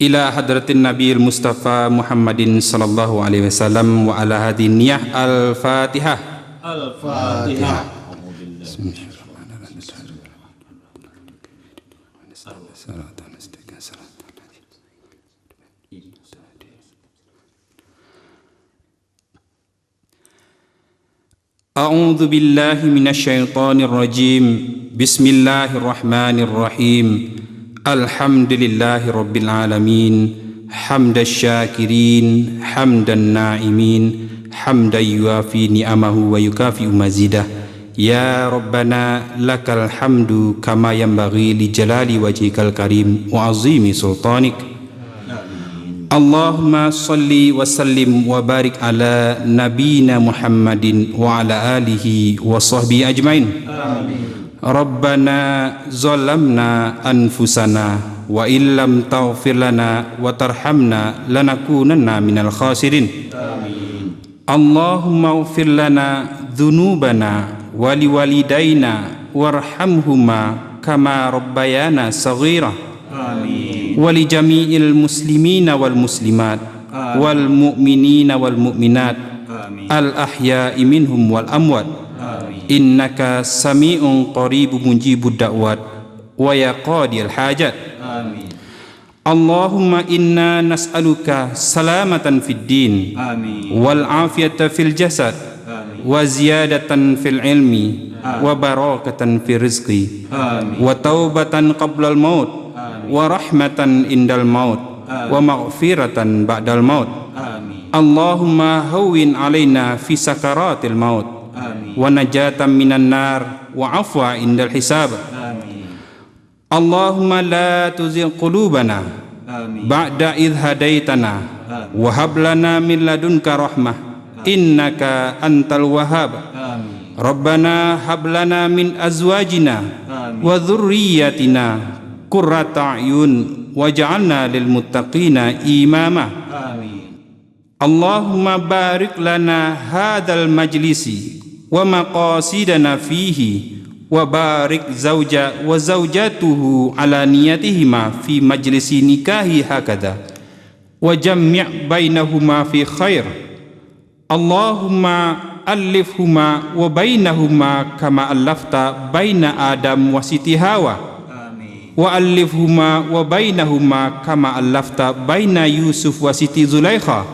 ila hadratin Nabiil Mustafa Muhammadin sallallahu alaihi wasallam wa ala hadhihi niyah. Al-Fatihah. Al-Fatihah. A'udzu billahi minasyaitonir rajim. Bismillahirrahmanirrahim. Alhamdulillahi rabbil alamin. Hamdasy syakirin, hamdan na'imin, hamdan yuafi ni'amahu wa yukafi'u mazidah. Ya Rabbana lakal hamdu kama yanbaghi li jalali wajhikal karim wa azimi sultanik. Allahumma salli wa sallim wa barik ala nabina Muhammadin wa ala alihi wa sahbihi ajmain. Amin. Rabbana zalamna anfusana wa illam taghfir lana wa tarhamna lanakunanna minal khasirin. Amin. Allahumma ighfir lana dhunubana wa liwalidayna warhamhuma kama rabbayana saghira. Amin. Wali jami'il muslimina wal muslimat wal mu'minina wal mu'minat al ahya'i minhum wal amwat. Innaka sami'un qaribun mujibud da'wat wa ya qadiyal hajat. Amin. Allahumma inna nas'aluka salamatan fid din wal afiyata fil jasad wa ziyadatan fil ilmi wa barakatan fil rizqi wa taubatan qablal maut wa rahmatan indal maut wa maghfiratan ba'dal maut. Allahumma hawwin alaina fi sakaratil maut wa najatan minan nar wa afwa indal hisab. Allahumma la tuzigh qulubana ba'da idh hadaitana wa hab lana min ladunka rahmah innaka antal wahhab. Rabbana hab lana min azwajina wa dhurriyyatina qurrata a'yun waj'alna lil muttaqina imama. Allahumma barik lana hadzal majlisi wa maqasidana fihi wa barik zauja wa zaujatuhu ala niyatihima fi majlisi nikahi hakadha wa jammi' bainahuma fi khair. Allahumma alifhuma wa bainahuma kama allafta baina Adam wa Siti Hawa wa alifhuma wa bainahuma kama allafta baina Yusuf wa Siti Zulaikha.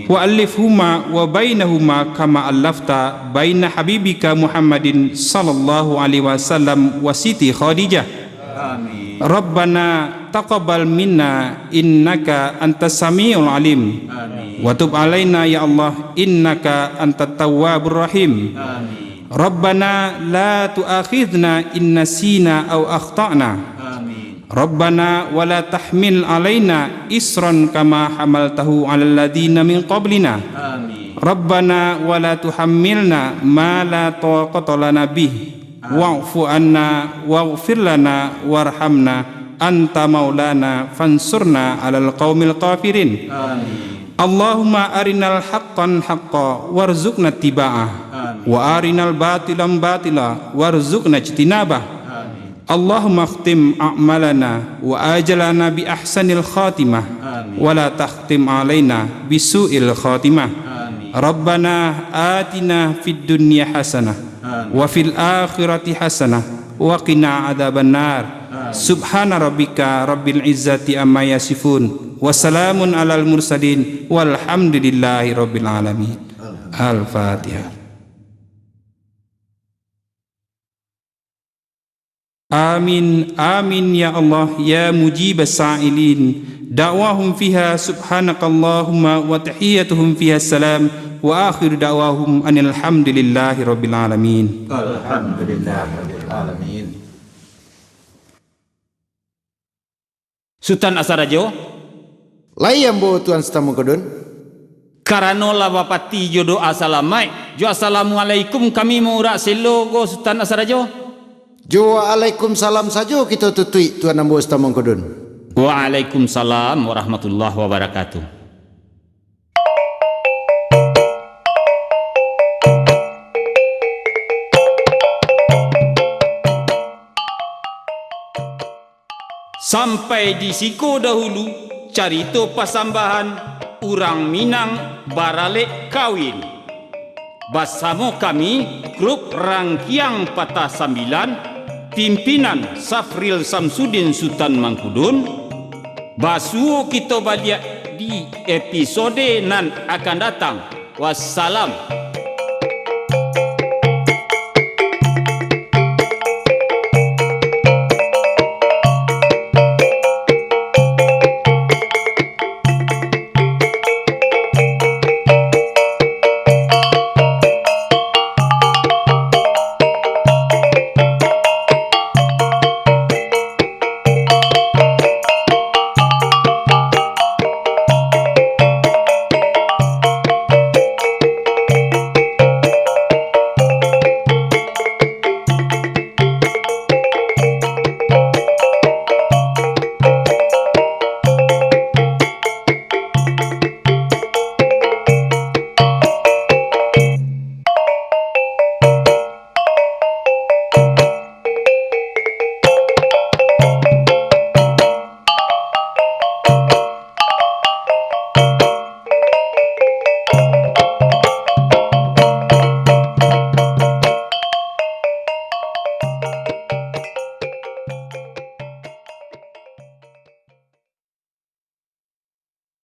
Wa alifhuma wa bainahuma kama allafta baina habibika Muhammadin sallallahu alaihi wasallam wa Siti Khadijah. Amin. Rabbana taqabbal minna innaka antas samiul alim. Amin. Wa tub alaina ya Allah innaka antat tawwabur rahim. Amin. Rabbana la tu'akhidhna in nasina aw akhtana. Amin. Rabbana wa la tahmil alaina isran kama hamaltahu 'alal ladzina min qablina. Amin. Rabbana wa la tuhammilna ma la taqata lana bih wa'fu anna waghfir lana warhamna anta maulana fansurna 'alal qaumil kafirin. Amin. Allahumma arinal haqqan haqqa warzuqna ittiba'ah wa arinal batilan batila warzuqna ijtinabah. Allahumma khtim a'malana wa ajalana bi ahsanil khatimah wa la takhtim alaina bisu'il khatimah. Rabbana atina fid dunya hasanah wa fil akhirati hasanah wa qina adzaban nar. Subhana rabbika rabbil izzati amma yasifun wa salamun alal mursalin walhamdulillahi rabbil alamin. Al-Fatihah. Amin amin ya Allah ya mujibas sa'ilin. Da'wahum fiha subhanakallahumma wa tahiyyatuhum fiha salam wa akhir da'wahum anil hamdulillahi rabbil alamin. Alhamdulillahi rabbil alamin. Sultan Asarajo Layam bo Tuan Setamu Kodun karano la bapati jodo asalamai jo assalamualaikum kami mau rak selogo Sultan Asarajo. Waalaikumsalam saja kita tutui Tuan Ambo Setamu Kodun. Waalaikumsalam warahmatullahi wabarakatuh. Sampai di Siko dahulu carito pasambahan urang Minang barale kawin. Bersama kami grup Rangkiang Patah Sambilan, pimpinan Safril Samsudin Sultan Mangkudun. Basuo kita balik di episode nan akan datang. Wassalam.